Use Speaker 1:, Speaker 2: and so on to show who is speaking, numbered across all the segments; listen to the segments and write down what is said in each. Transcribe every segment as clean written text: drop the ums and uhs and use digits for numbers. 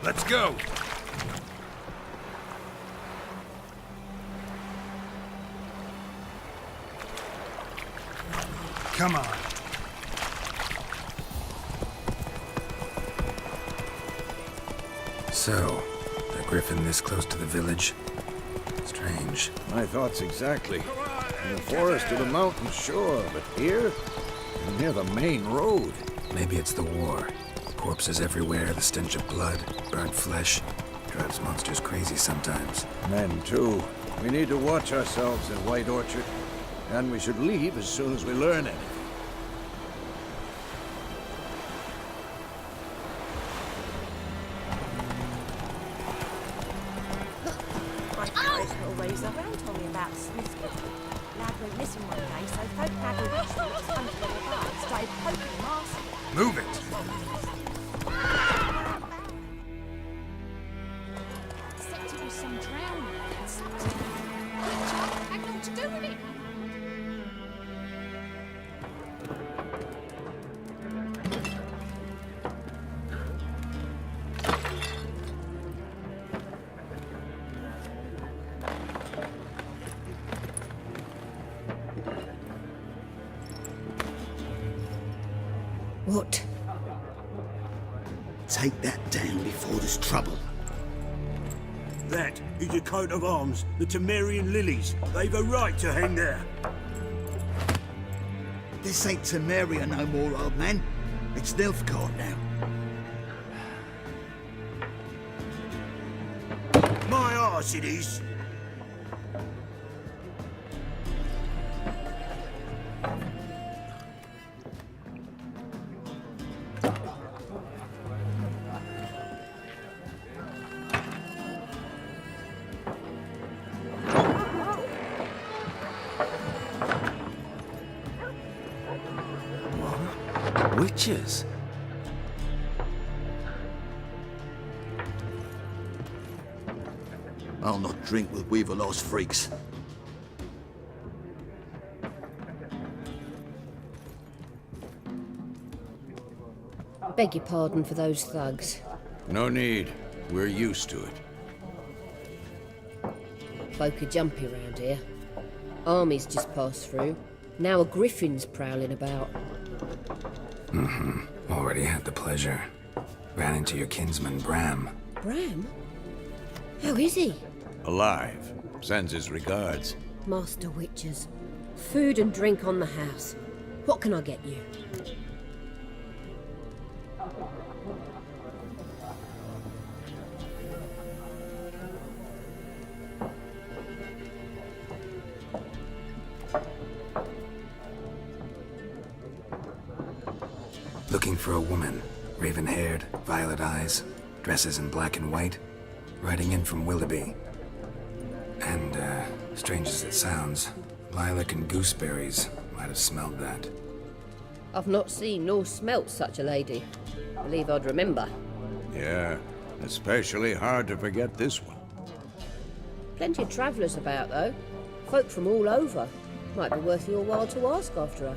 Speaker 1: Let's go! Come on.
Speaker 2: So, a griffin this close to the village? Strange.
Speaker 3: My thoughts exactly. In the forest or the mountains, sure, but here? Near the main road.
Speaker 2: Maybe it's the war. Corpses everywhere, the stench of blood, burnt flesh. Drives monsters crazy sometimes.
Speaker 3: Men, too. We need to watch ourselves in White Orchard. And we should leave as soon as we learn anything.
Speaker 4: My father's always around told me about Smithfield. Lad went missing one day, so folk gathered his roots under the bar, started poking master.
Speaker 1: Move it!
Speaker 5: Except it was some drowning and sucked him. Which had naught to do with it.
Speaker 6: What? Take that down before there's trouble.
Speaker 7: That is a coat of arms, the Temerian lilies. They've a right to hang there.
Speaker 6: This ain't Temeria no more, old man. It's Nilfgaard now.
Speaker 7: My arse it is.
Speaker 2: Witches?
Speaker 6: I'll not drink with Weaverlost freaks.
Speaker 8: Beg your pardon for those thugs.
Speaker 3: No need. We're used to it.
Speaker 8: Folk are jumpy round here. Armies just passed through. Now a griffin's prowling about.
Speaker 2: Already had the pleasure. Ran into your kinsman, Bram.
Speaker 8: Bram? How is he?
Speaker 3: Alive. Sends his regards.
Speaker 8: Master Witches. Food and drink on the house. What can I get you?
Speaker 2: Looking for a woman. Raven-haired, violet eyes, dresses in black and white. Riding in from Willoughby. And, strange as it sounds, lilac and gooseberries might have smelled that.
Speaker 8: I've not seen nor smelt such a lady. Believe I'd remember.
Speaker 3: Yeah, especially hard to forget this one.
Speaker 8: Plenty of travellers about, though. Folk from all over. Might be worth your while to ask after her.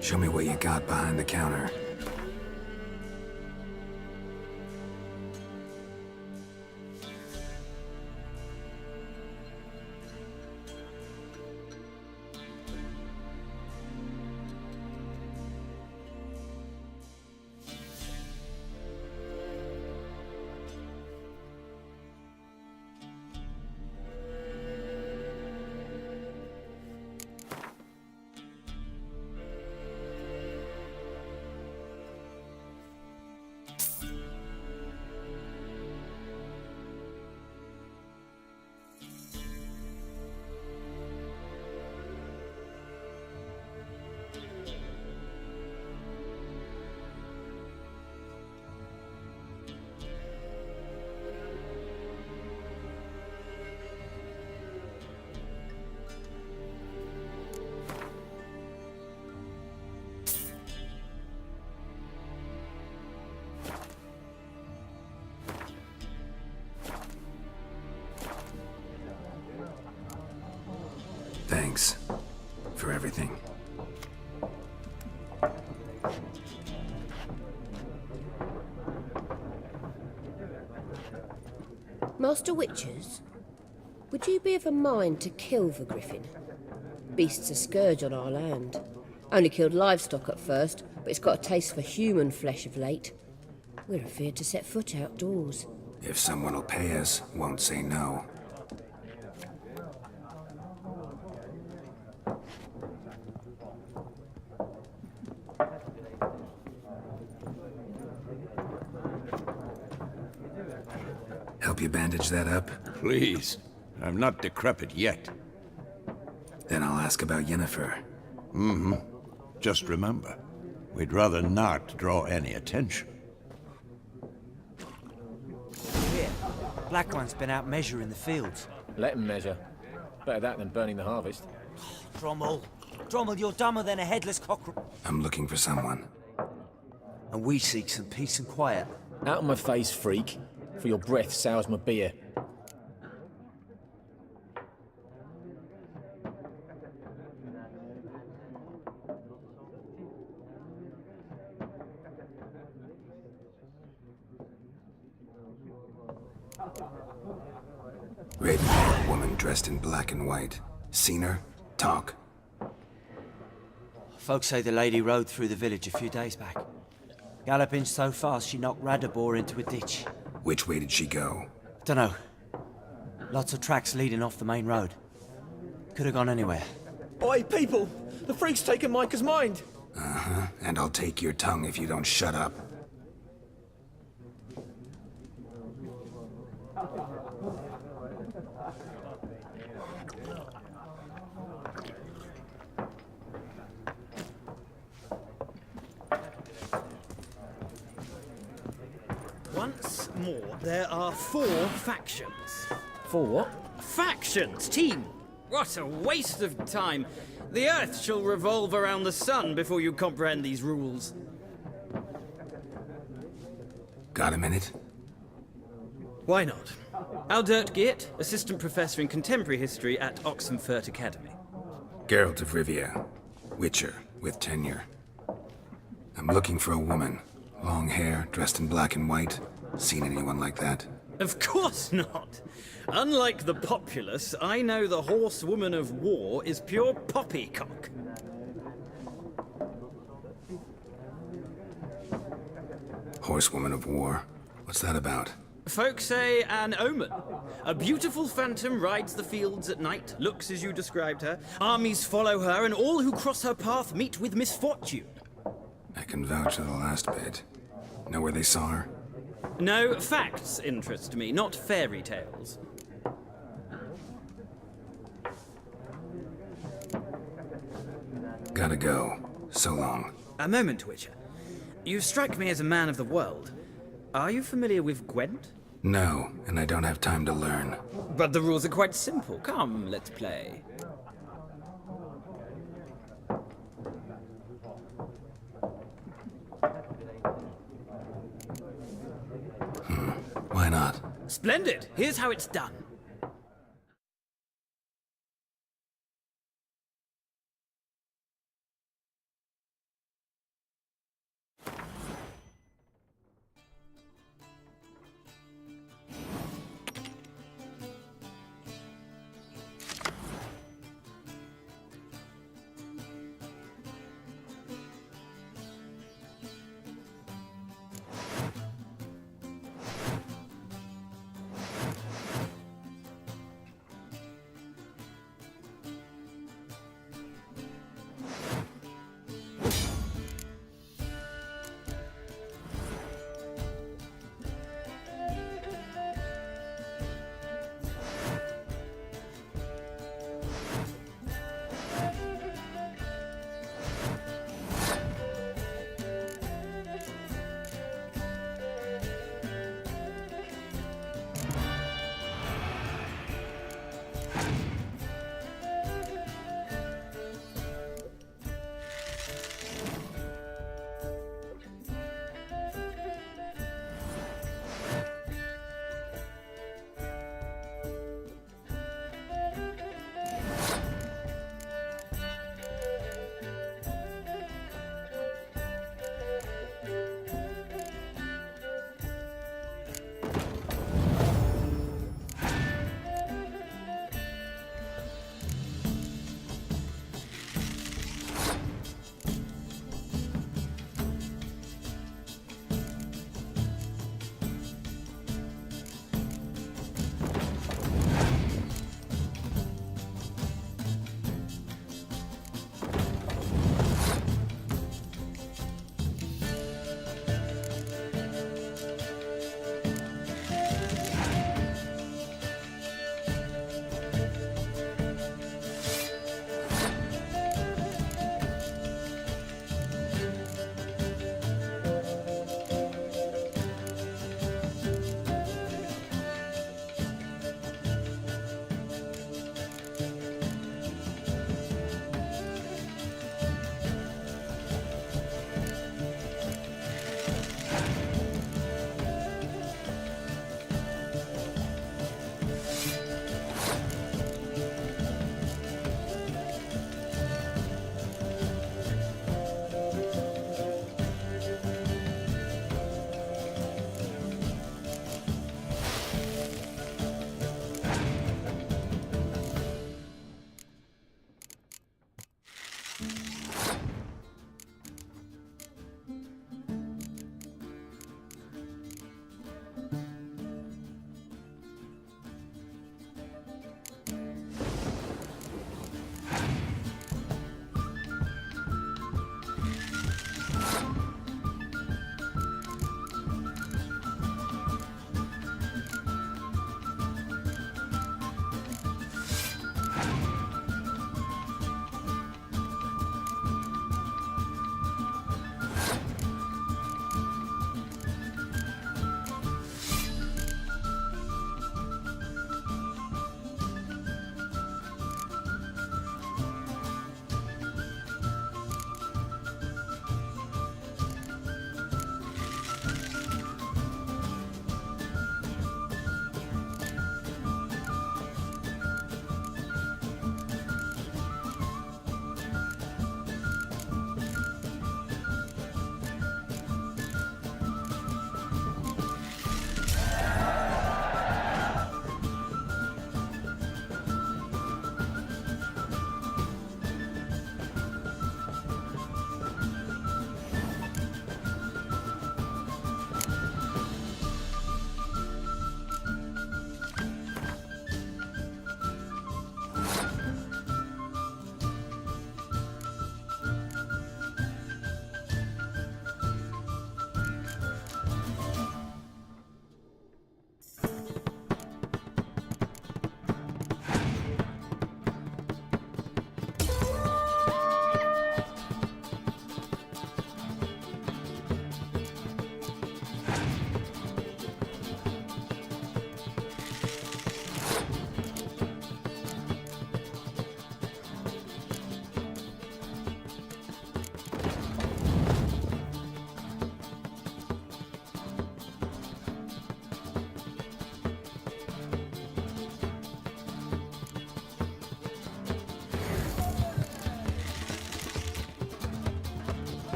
Speaker 2: Show me what you got behind the counter. for everything.
Speaker 8: Master Witchers, would you be of a mind to kill the griffin? Beast's a scourge on our land. Only killed livestock at first, but it's got a taste for human flesh of late. We're afeard to set foot outdoors.
Speaker 2: If someone will pay us, won't say no. Help you bandage that up?
Speaker 3: Please. I'm not decrepit yet.
Speaker 2: Then I'll ask about Yennefer.
Speaker 3: Just remember, we'd rather not draw any attention.
Speaker 1: Here, Black One's been out measuring the fields.
Speaker 9: Let him measure. Better that than burning the harvest.
Speaker 1: Drommel, you're dumber than a headless cockroach.
Speaker 2: I'm looking for someone.
Speaker 1: And we seek some peace and quiet.
Speaker 9: Out of my face, freak. For your breath sours my beer.
Speaker 2: Raven-haired woman dressed in black and white. Seen her? Talk.
Speaker 1: Folks say the lady rode through the village a few days back. Galloping so fast she knocked Radabor into a ditch.
Speaker 2: Which way did she go?
Speaker 1: Dunno. Lots of tracks leading off the main road. Could have gone anywhere.
Speaker 9: Oi, people! The freak's taken Micah's mind!
Speaker 2: Uh-huh. And I'll take your tongue if you don't shut up.
Speaker 10: Once more, there are 4 factions.
Speaker 9: For what?
Speaker 10: Factions, team! What a waste of time! The Earth shall revolve around the sun before you comprehend these rules.
Speaker 2: Got a minute?
Speaker 10: Why not? Aldert Geert, Assistant Professor in Contemporary History at Oxenfurt Academy.
Speaker 2: Geralt of Rivia. Witcher, with tenure. I'm looking for a woman. Long hair, dressed in black and white. Seen anyone like that?
Speaker 10: Of course not! Unlike the populace, I know the horsewoman of war is pure poppycock.
Speaker 2: Horsewoman of war? What's that about?
Speaker 10: Folks say an omen. A beautiful phantom rides the fields at night, looks as you described her. Armies follow her, and all who cross her path meet with misfortune.
Speaker 2: I can vouch for the last bit. Know where they saw her?
Speaker 10: No, facts interest me, not fairy tales.
Speaker 2: Gotta go. So long.
Speaker 10: A moment, Witcher. You strike me as a man of the world. Are you familiar with Gwent?
Speaker 2: No, and I don't have time to learn.
Speaker 10: But the rules are quite simple. Come, let's play.
Speaker 2: Why not?
Speaker 10: Splendid! Here's how it's done.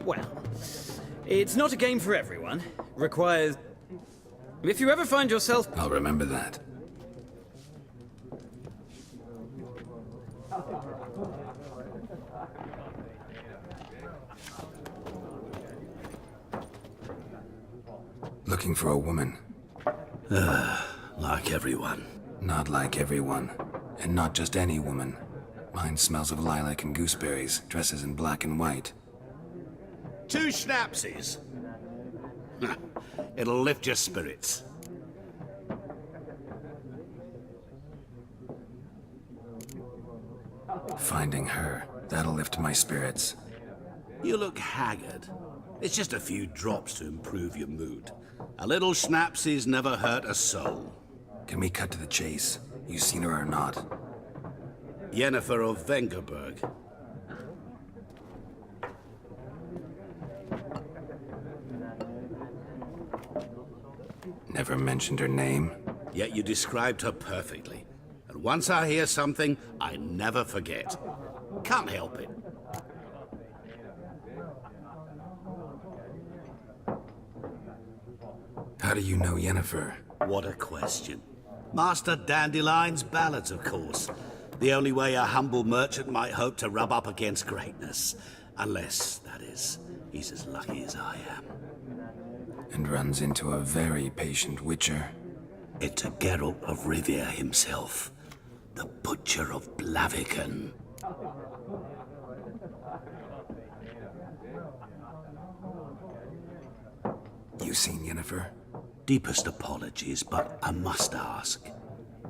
Speaker 10: Well, it's not a game for everyone. Requires... If you ever find yourself...
Speaker 2: I'll remember that. Looking for a woman.
Speaker 7: Like everyone.
Speaker 2: Not like everyone. And not just any woman. Mine smells of lilac and gooseberries, dresses in black and white.
Speaker 7: 2 schnapsies. It'll lift your spirits.
Speaker 2: Finding her, that'll lift my spirits.
Speaker 7: You look haggard. It's just a few drops to improve your mood. A little schnapsies never hurt a soul.
Speaker 2: Can we cut to the chase? You seen her or not?
Speaker 7: Yennefer of Vengerberg.
Speaker 2: Never mentioned her name.
Speaker 7: Yet you described her perfectly. And once I hear something, I never forget. Can't help it.
Speaker 2: How do you know Yennefer?
Speaker 7: What a question. Master Dandelion's ballads, of course. The only way a humble merchant might hope to rub up against greatness. Unless, that is, he's as lucky as I am.
Speaker 2: And runs into a very patient witcher.
Speaker 7: It's a Geralt of Rivia himself. The Butcher of Blaviken.
Speaker 2: You seen Yennefer?
Speaker 7: Deepest apologies, but I must ask.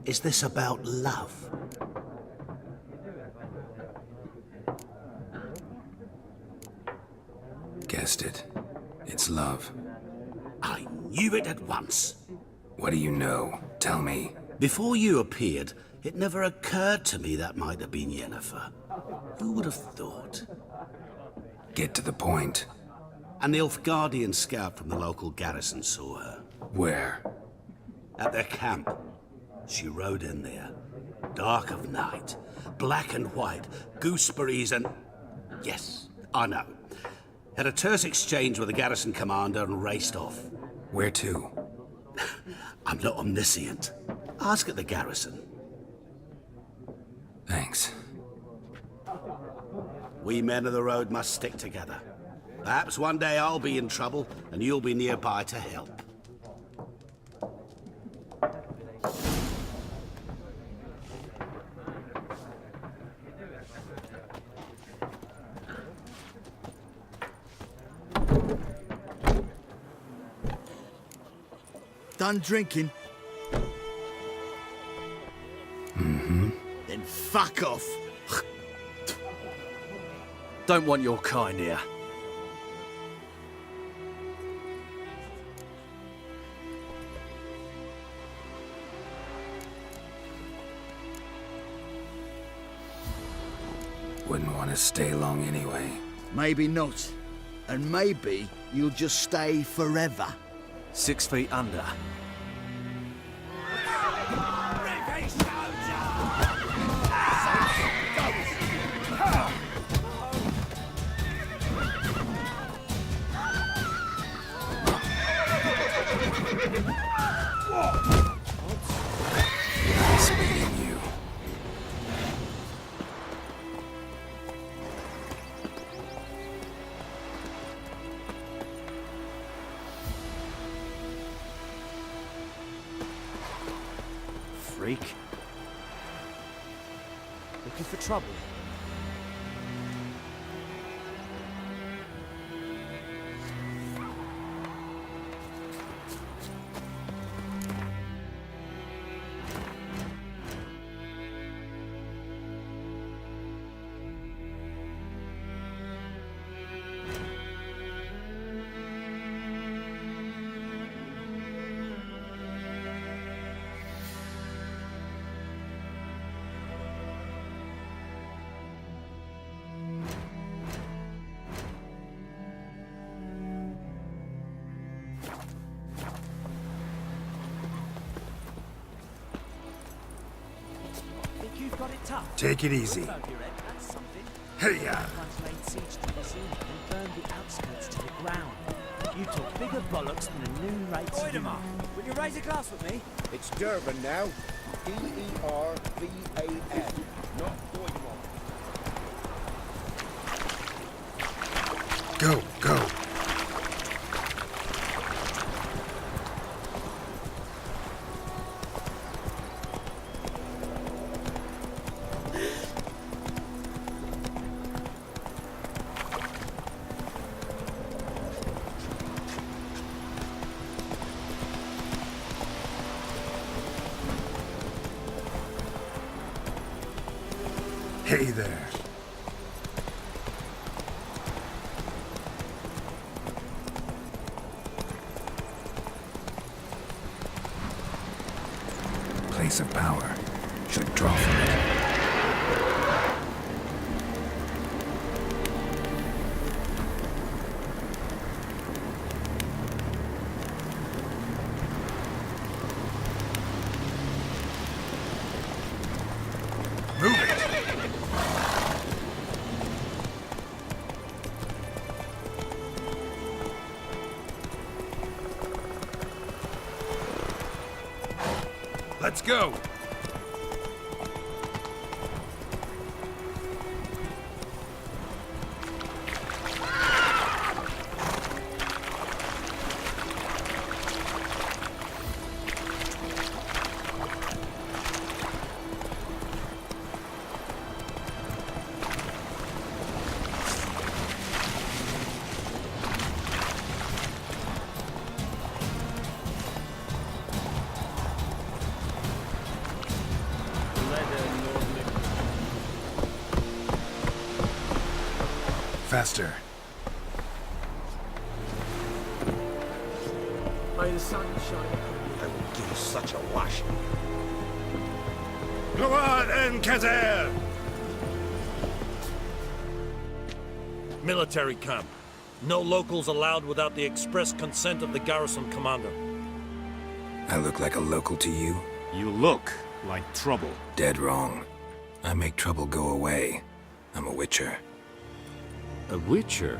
Speaker 7: Is this about love?
Speaker 2: Guessed it. It's love.
Speaker 7: I knew it at once.
Speaker 2: What do you know? Tell me.
Speaker 7: Before you appeared, it never occurred to me that might have been Yennefer. Who would have thought?
Speaker 2: Get to the point.
Speaker 7: An Nilfgaardian scout from the local garrison saw her.
Speaker 2: Where?
Speaker 7: At their camp. She rode in there. Dark of night. Black and white. Gooseberries and... Yes, I know. Had a terse exchange with the garrison commander and raced off.
Speaker 2: Where to?
Speaker 7: I'm not omniscient. Ask at the garrison.
Speaker 2: Thanks.
Speaker 7: We men of the road must stick together. Perhaps one day I'll be in trouble and you'll be nearby to help.
Speaker 6: Done drinking?
Speaker 2: Mm-hmm.
Speaker 6: Then fuck off.
Speaker 9: Don't want your kind here.
Speaker 2: Wouldn't want to stay long anyway.
Speaker 6: Maybe not. And maybe you'll just stay forever.
Speaker 9: 6 feet under.
Speaker 2: Nice meeting you.
Speaker 9: Freak. Looking for trouble.
Speaker 1: Think you've got it tough?
Speaker 2: Take it easy.
Speaker 1: Above your head, that's something.
Speaker 3: Hey, ya!
Speaker 1: Once laid siege to the city and burned the outskirts to the ground. You talk bigger bollocks than a noon rate. Oidemar, will you raise a glass with me?
Speaker 3: It's Durban now. D-E-R-V-A-N, not Oidemar.
Speaker 2: Go, go. Hey there. Place of power. Should draw from it. Move it!
Speaker 3: Let's go!
Speaker 2: Faster.
Speaker 9: May the sun shine upon you.
Speaker 3: I will give you such a washing. Go on, Encazer!
Speaker 11: Military camp. No locals allowed without the express consent of the garrison commander.
Speaker 2: I look like a local to you?
Speaker 3: You look like trouble.
Speaker 2: Dead wrong. I make trouble go away. I'm a witcher.
Speaker 12: A witcher?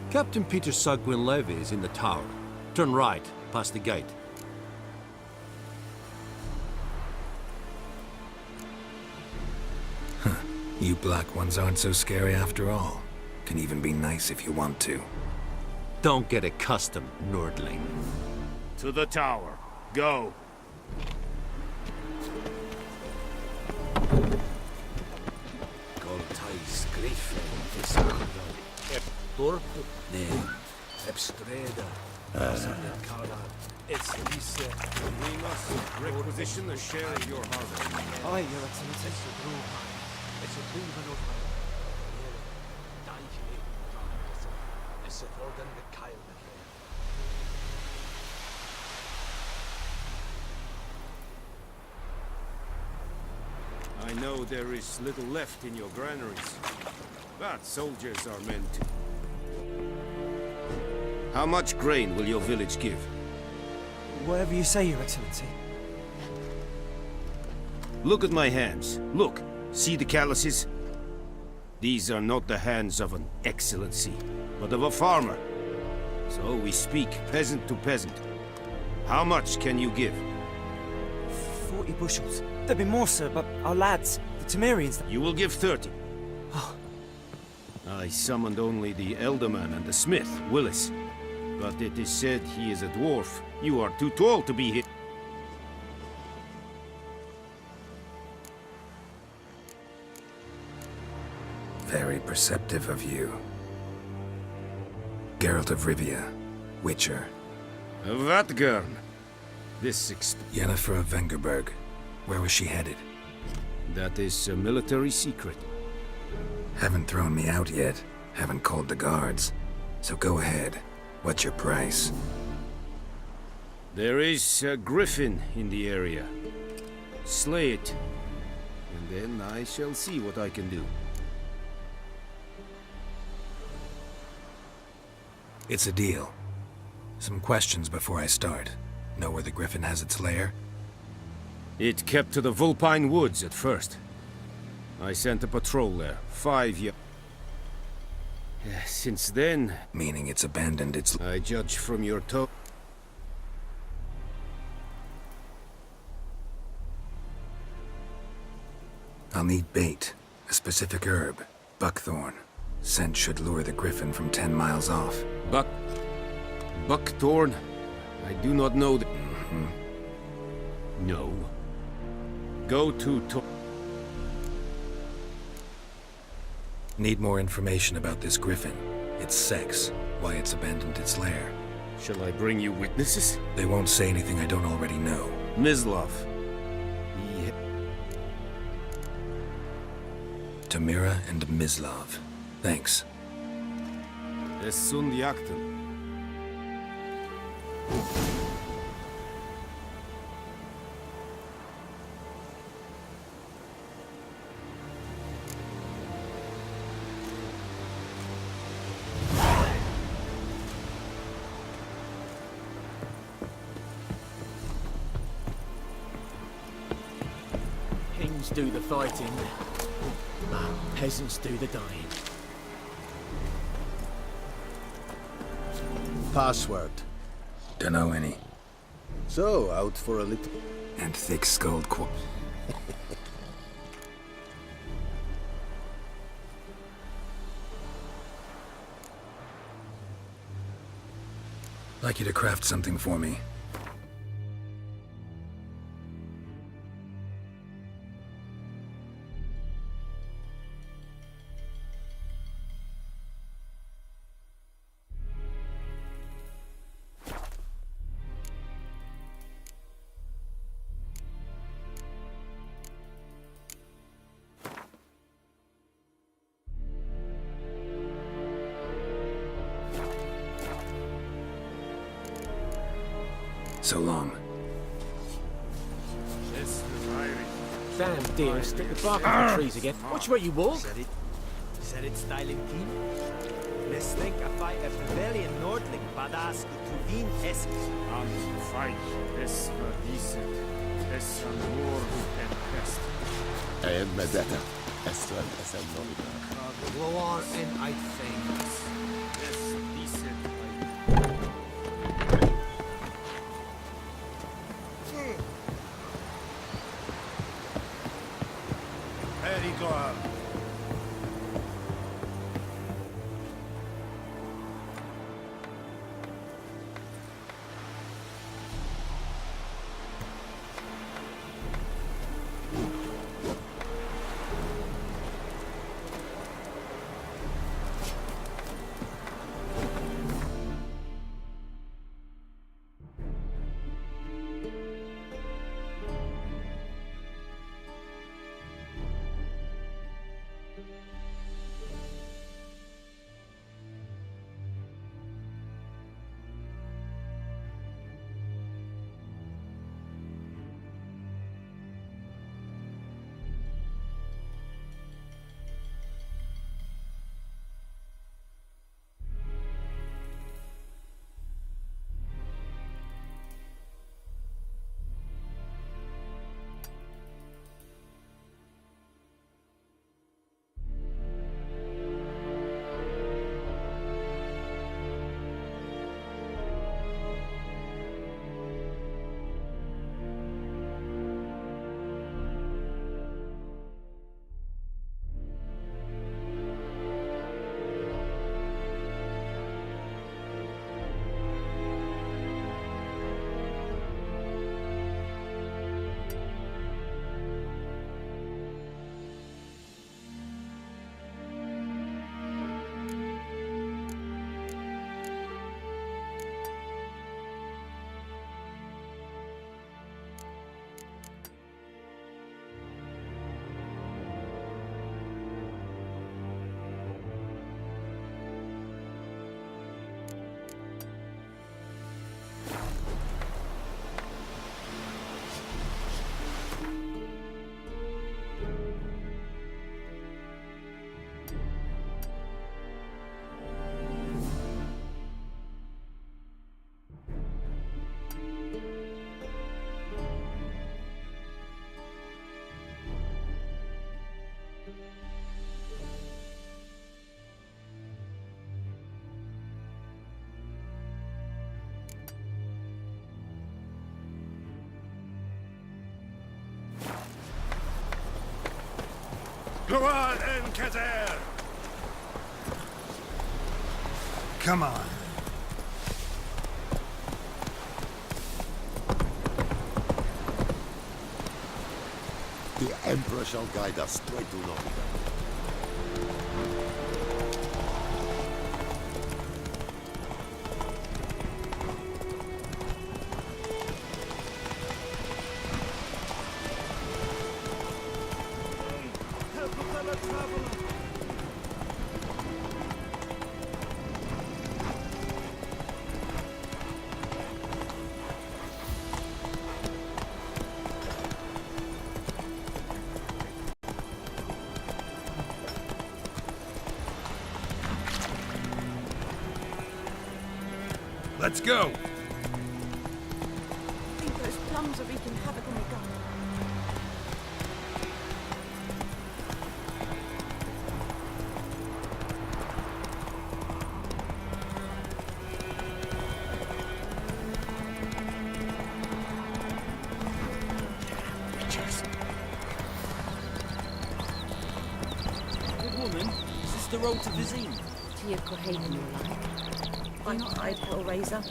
Speaker 12: Captain Peter Sagwin Levy is in the tower. Turn right, past the gate.
Speaker 2: You black ones aren't so scary after all. Can even be nice if you want to.
Speaker 12: Don't get accustomed, Nordling.
Speaker 3: To the tower. Go.
Speaker 11: It's we must requisition a share of your harvest.
Speaker 1: Aye, Your Excellency. It's a proven of
Speaker 11: I know there is little left in your granaries, but soldiers are meant to. How much grain will your village give?
Speaker 1: Whatever you say, Your Excellency.
Speaker 11: Look at my hands. Look. See the calluses? These are not the hands of an excellency, but of a farmer. So we speak peasant to peasant. How much can you give?
Speaker 1: 40 bushels. There'd be more, sir, but our lads, the Temerians...
Speaker 11: You will give 30. I summoned only the Elderman and the smith, Willis. But it is said he is a dwarf. You are too tall to be here.
Speaker 2: Very perceptive of you. Geralt of Rivia, Witcher.
Speaker 11: Vatgern. This
Speaker 2: Yennefer of Vengerberg. Where was she headed?
Speaker 11: That is a military secret.
Speaker 2: Haven't thrown me out yet. Haven't called the guards. So go ahead. What's your price?
Speaker 11: There is a griffin in the area. Slay it. And then I shall see what I can do.
Speaker 2: It's a deal. Some questions before I start. Know where the griffin has its lair?
Speaker 11: It kept to the Vulpine Woods at first. I sent a patrol there, 5 years. Since then...
Speaker 2: Meaning it's abandoned its...
Speaker 11: I judge from your tone.
Speaker 2: I'll need bait. A specific herb. Buckthorn. Scent should lure the griffin from 10 miles off.
Speaker 11: Buckthorn? I do not know the... No. Go to...
Speaker 2: Need more information about this griffin. Its sex. Why it's abandoned its lair.
Speaker 11: Shall I bring you witnesses?
Speaker 2: They won't say anything I don't already know.
Speaker 11: Mislov.
Speaker 2: Tamira and Mislov. Thanks.
Speaker 11: Es sunt jakten.
Speaker 9: Kings do the fighting. Peasants do the dying.
Speaker 3: Password.
Speaker 2: Dunno any.
Speaker 3: So, out for a little...
Speaker 2: And thick-skulled like you to craft something for me. So long.
Speaker 9: Damn dear, stick the bark on the trees again. Watch where you walk.
Speaker 1: Said it styling keen. Let's think I fight a Bavarian Nordling, Badass to Wien Esk.
Speaker 11: Fight this verdiset. Es amor and pest.
Speaker 3: And Medetta. Esther Esenolida.
Speaker 1: War and I think.
Speaker 11: Es diset.
Speaker 3: Perigor.
Speaker 2: Come on.
Speaker 13: The Emperor shall guide us straight to London.
Speaker 11: Let's go!
Speaker 4: I think those plums are wreaking havoc on the gun.
Speaker 10: Good woman, is this the road to Vizine?
Speaker 8: To your Cohagen, you like.
Speaker 4: I tried Hellraiser.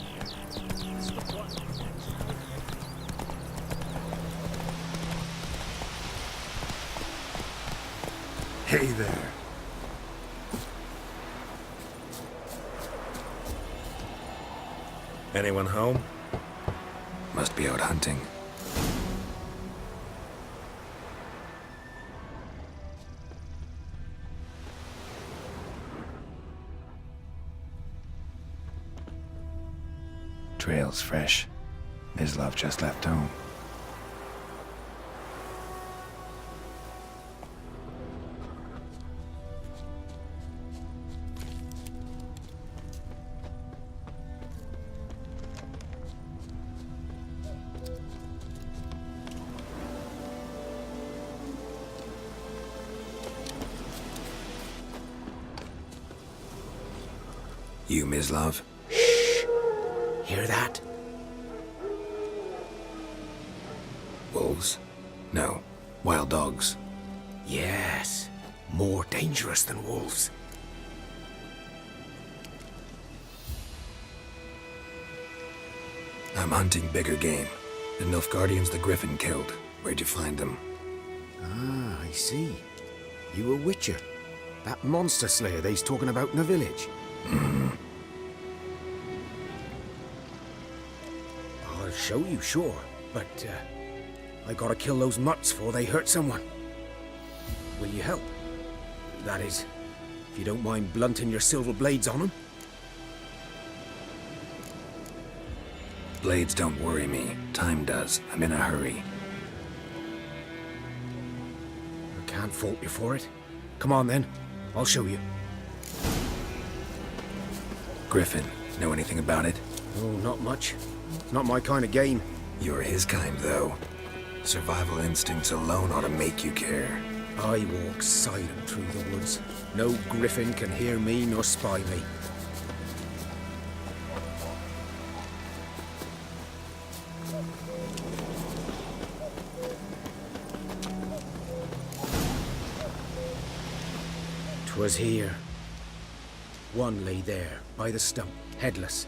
Speaker 2: Hey there.
Speaker 3: Anyone home?
Speaker 2: Must be out hunting. Trail's fresh. Mislav just left home. You, Mislav?
Speaker 9: Hear that?
Speaker 2: Wolves? No. Wild dogs.
Speaker 9: Yes. More dangerous than wolves.
Speaker 2: I'm hunting bigger game. The Nilfgaardians the Griffin killed. Where'd you find them?
Speaker 9: Ah, I see. You a witcher. That monster slayer they's talking about in the village. I'll show you, sure. But, I gotta kill those mutts before they hurt someone. Will you help? That is, if you don't mind blunting your silver blades on them.
Speaker 2: Blades don't worry me. Time does. I'm in a hurry.
Speaker 9: I can't fault you for it. Come on then, I'll show you.
Speaker 2: Griffin, know anything about it?
Speaker 9: Oh, not much. Not my kind of game.
Speaker 2: You're his kind, though. Survival instincts alone ought to make you care.
Speaker 9: I walk silent through the woods. No griffin can hear me nor spy me. Was here. One lay there, by the stump, headless.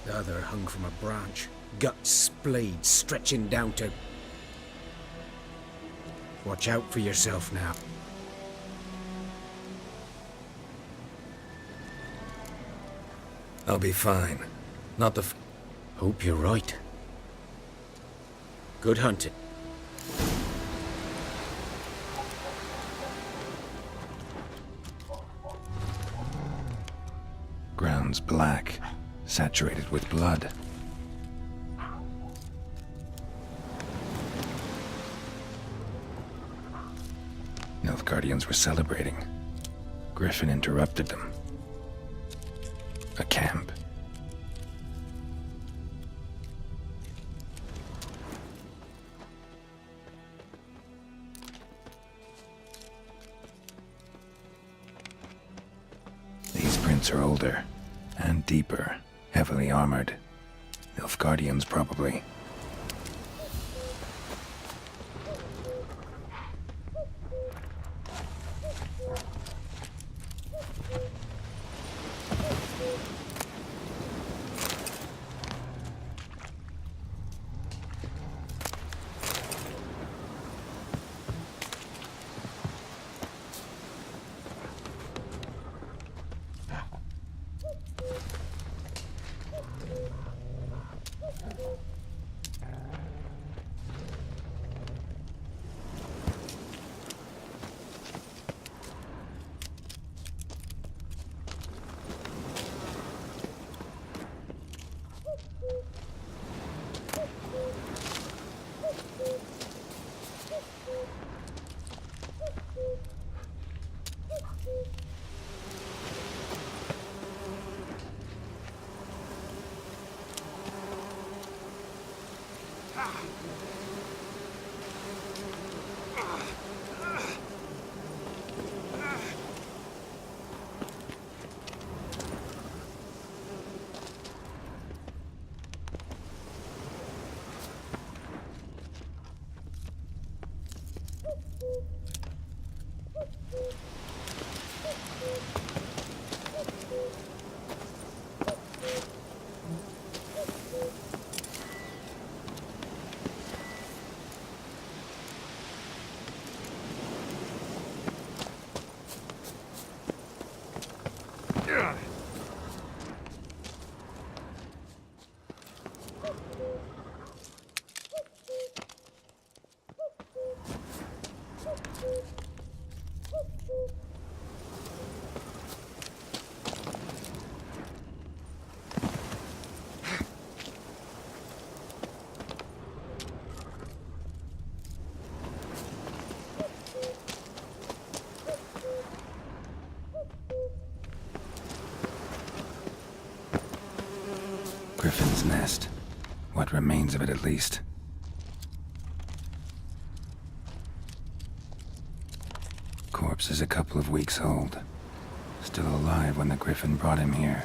Speaker 9: The other hung from a branch, guts splayed, stretching down to... Watch out for yourself now.
Speaker 2: I'll be fine. Not the
Speaker 9: Hope you're right. Good hunting.
Speaker 2: Ground's black, saturated with blood. Nilfgaardians were celebrating. Griffin interrupted them. A camp. These prints are older and deeper, heavily armored. Nilfgaardians, probably. Griffin's nest. What remains of it, at least. Corpse is a couple of weeks old. Still alive when the Griffin brought him here.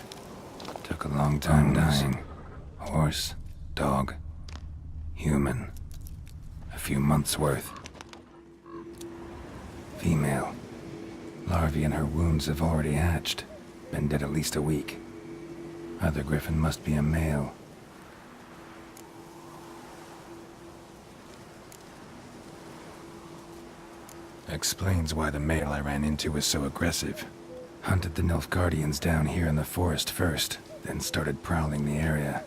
Speaker 2: Took a long time dying. Horse, dog, human. A few months' worth. Female. Larvae in her wounds have already hatched. Been dead at least a week. Other Griffin must be a male. Explains why the male I ran into was so aggressive. Hunted the Nilfgaardians down here in the forest first, then started prowling the area.